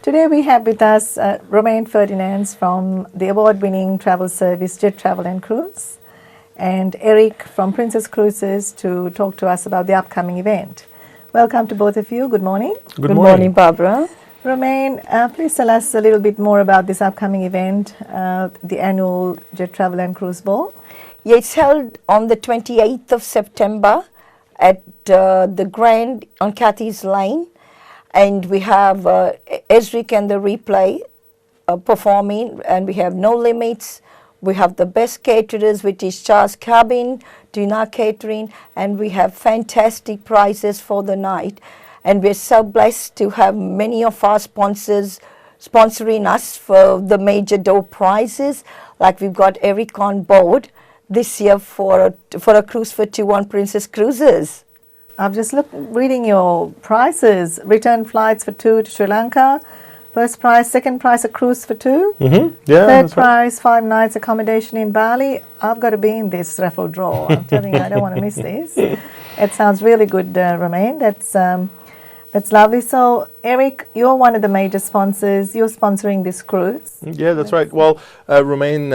Today we have with us Romain Ferdinand from the award-winning travel service Jet Travel and Cruise, and Eric from Princess Cruises to talk to us about the upcoming event. Welcome to both of you. Good morning. Good morning, Barbara. Romain, please tell us a little bit more about this upcoming event, the annual Jet Travel and Cruise Ball. Yeah, it's held on the 28th of September at the Grand on Cathy's Lane. And we have Ezric and the Replay performing, and we have No Limits. We have the best caterers, which is Charles Cabin, Dina Catering, and we have fantastic prizes for the night. And we're so blessed to have many of our sponsors sponsoring us for the major door prizes. Like we've got Eric on board this year for a cruise for two on Princess Cruises. I've just reading your prices. Return flights for two to Sri Lanka. First prize, second prize, a cruise for two. Mm-hmm. Yeah, third prize, 5 nights accommodation in Bali. I've got to be in this raffle draw. I'm telling you, I don't want to miss this. It sounds really good, Romain. That's lovely. So, Eric, you're one of the major sponsors. You're sponsoring this cruise. Yeah, that's right. Well, Romain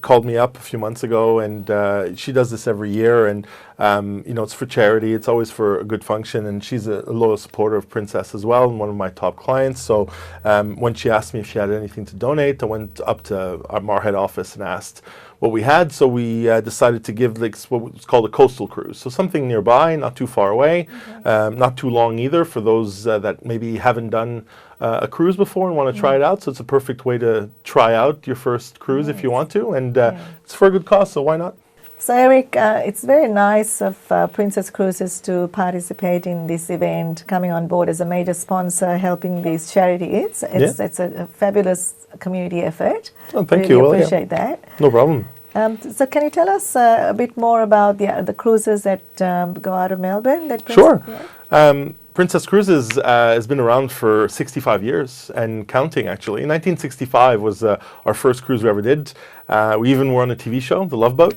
called me up a few months ago, and she does this every year. And, it's for charity. It's always for a good function. And she's a loyal supporter of Princess as well, and one of my top clients. So when she asked me if she had anything to donate, I went up to our head office and asked what we had. So we decided to give what was called a coastal cruise. So something nearby, not too far away, not too long either for those that maybe haven't done a cruise before and want to try it out. So it's a perfect way to try out your first cruise if you want to. And it's for a good cause, so why not? So, Eric, it's very nice of Princess Cruises to participate in this event, coming on board as a major sponsor, helping these charities. It's a fabulous community effort. Oh, thank you. Well, appreciate that. No problem. So can you tell us a bit more about the cruises that go out of Melbourne? Sure. Princess Cruises has been around for 65 years and counting, actually. In 1965 was our first cruise we ever did. We even were on a TV show, The Love Boat.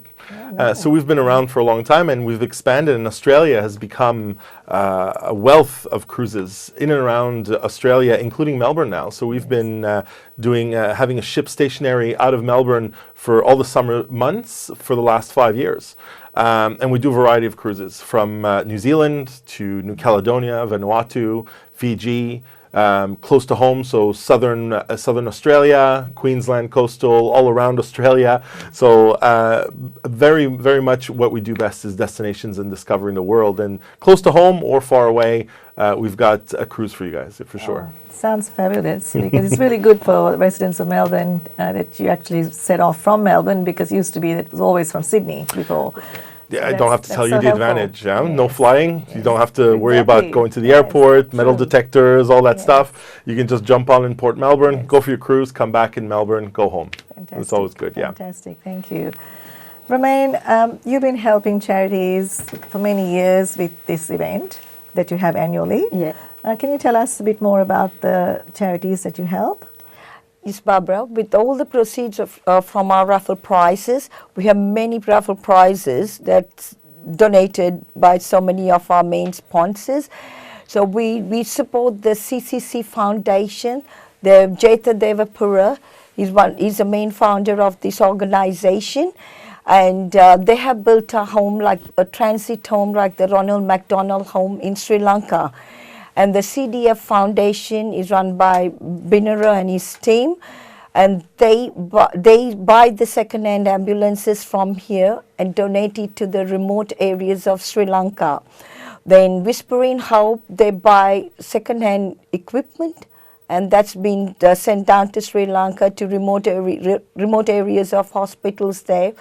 So we've been around for a long time, and we've expanded, and Australia has become a wealth of cruises in and around Australia, including Melbourne now. So we've been having a ship stationary out of Melbourne for all the summer months for the last 5 years. And we do a variety of cruises from New Zealand to New Caledonia, Vanuatu, Fiji, close to home, so southern Australia, Queensland coastal, all around Australia. So very, very much what we do best is destinations and discovering the world. And close to home or far away, we've got a cruise for you guys, for sure. Sounds fabulous, because it's really good for residents of Melbourne that you actually set off from Melbourne, because it used to be that it was always from Sydney before. Yeah, I don't have to tell you the advantage. Yeah? Yes. No flying. You don't have to worry about going to the airport, metal detectors, all that stuff. You can just jump on in Port Melbourne, go for your cruise, come back in Melbourne, go home. Fantastic. It's always good, Fantastic, thank you. Romain, you've been helping charities for many years with this event that you have annually. Yeah. Can you tell us a bit more about the charities that you help? Yes, Barbara. With all the proceeds from our raffle prizes, we have many raffle prizes that's donated by so many of our main sponsors. So we support the CCC Foundation. The Jetha Devapura is the main founder of this organization. And they have built a home, like a transit home, like the Ronald McDonald home in Sri Lanka. And the CDF Foundation is run by Binara and his team. And they buy the second-hand ambulances from here and donate it to the remote areas of Sri Lanka. Then Whispering Hope, they buy second-hand equipment, and that's been sent down to Sri Lanka to remote areas of hospitals there.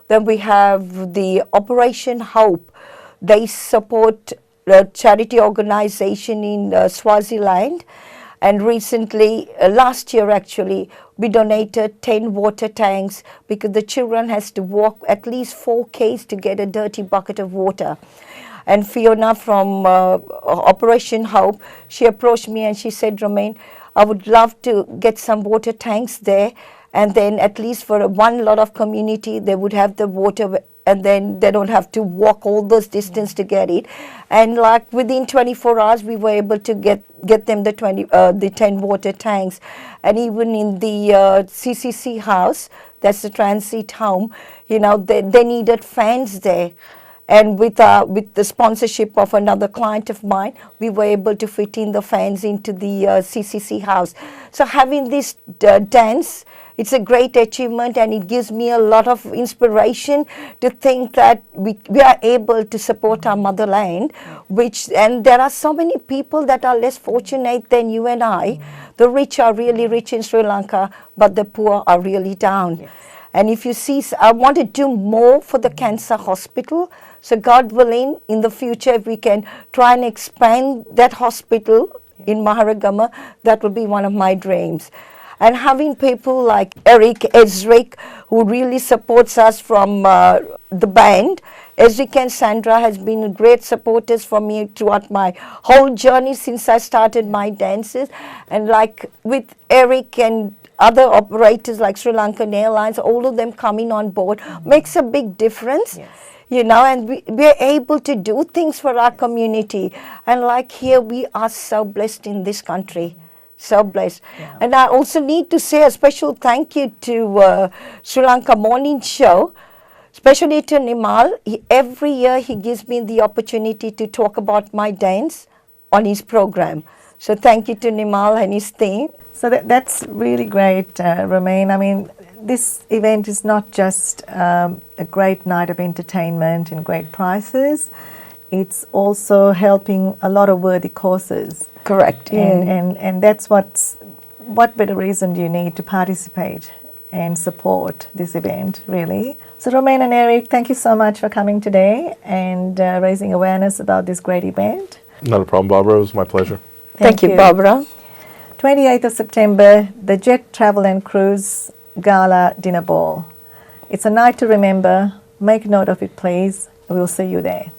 Then we have the Operation Hope. They support a charity organization in Swaziland. And recently, last year actually, we donated 10 water tanks because the children has to walk at least 4 k's to get a dirty bucket of water. And Fiona from Operation Hope, she approached me and she said, Romain, I would love to get some water tanks there, and then at least for one lot of community, they would have the water and then they don't have to walk all those distance to get it. And like within 24 hours, we were able to get them the 10 water tanks. And even in the CCC house, that's the transit home, you know, they needed fans there. And with the sponsorship of another client of mine, we were able to fit in the fans into the CCC house. So having this dance, it's a great achievement, and it gives me a lot of inspiration to think that we are able to support our motherland, and there are so many people that are less fortunate than you and I. The rich are really rich in Sri Lanka, but the poor are really down. Yes. And if you see, I want to do more for the cancer hospital. So God willing, in the future, if we can try and expand that hospital in Maharagama, that will be one of my dreams. And having people like Eric, Ezric, who really supports us from the band. Ezric and Sandra has been great supporters for me throughout my whole journey since I started my dances. And like with Eric and other operators like Sri Lankan Airlines, all of them coming on board makes a big difference. Yes. You know, and we are able to do things for our community. And like here, we are so blessed in this country. So blessed. Yeah. And I also need to say a special thank you to Sri Lanka Morning Show, especially to Nimal. Every year he gives me the opportunity to talk about my dance on his program. So thank you to Nimal and his team. So that's really great, Romaine. I mean, this event is not just a great night of entertainment and great prizes. It's also helping a lot of worthy causes. Correct. And that's what better reason do you need to participate and support this event, really? So Romaine and Eric, thank you so much for coming today and raising awareness about this great event. Not a problem, Barbara. It was my pleasure. Thank you, Barbara. 28th of September, the Jet Travel and Cruise Gala Dinner Ball. It's a night to remember. Make note of it, please. We'll see you there.